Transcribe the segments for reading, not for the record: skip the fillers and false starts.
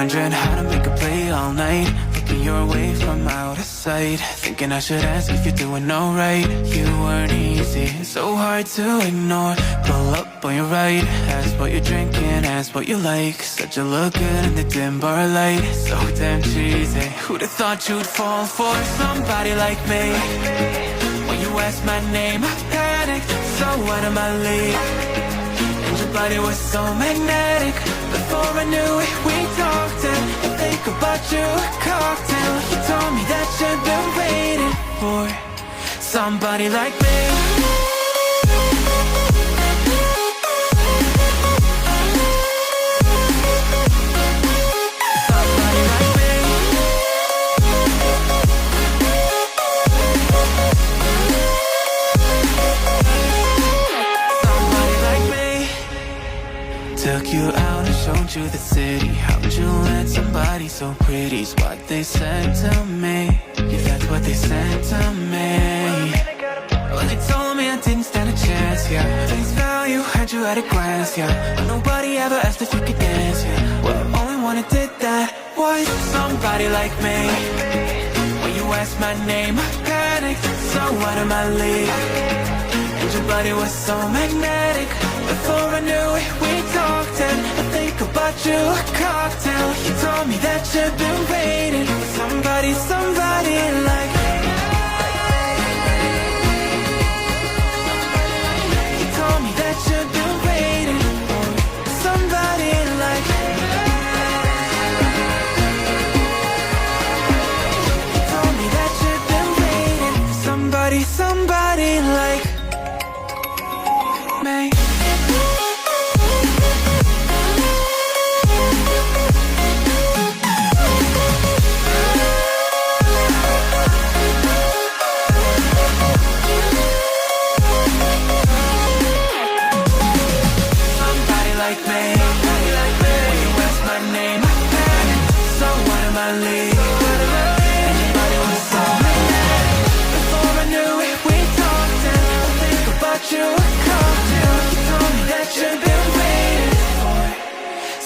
wondering how to make a play all night, looking your way from out of sight, thinking I should ask if you're doing alright. You weren't easy, so hard to ignore. Pull up on your right, ask what you're drinking, ask what you like. Said you look good in the dim bar light, so damn cheesy. Who'd have thought you'd fall for somebody like me? When you asked my name, I panicked, so out of my league. And your body was so magnetic. Before I knew it, we talked and I think about you a cocktail. You told me that you've been waiting for somebody like me. Took you out and showed you the city. How'd you let somebody so pretty's what they said to me? Yeah, that's what they said to me. Well, they told me I didn't stand a chance, yeah. Face value, had you at a glance, yeah. But nobody ever asked if you could dance, yeah. Well, the only one who did that was somebody like me. When you asked my name, I panicked, so out of my league. And your body was so magnetic. Before I knew it, we talked and I think about you a cocktail. You told me that you've been waiting for somebody, somebody like me. You told me that you've been waiting for somebody like me. You told me that you've been waiting for somebody, somebody like me.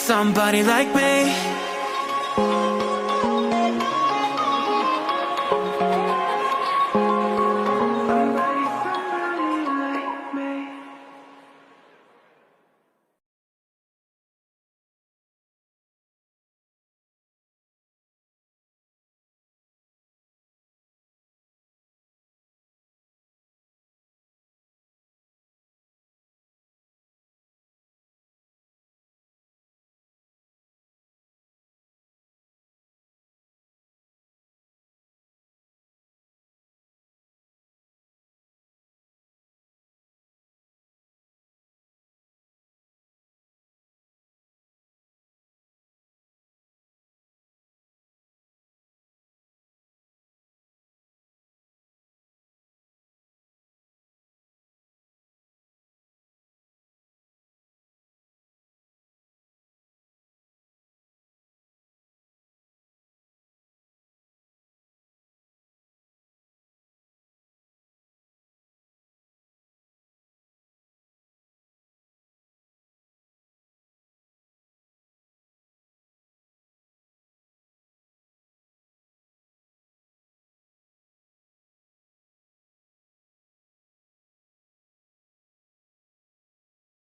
Somebody like me.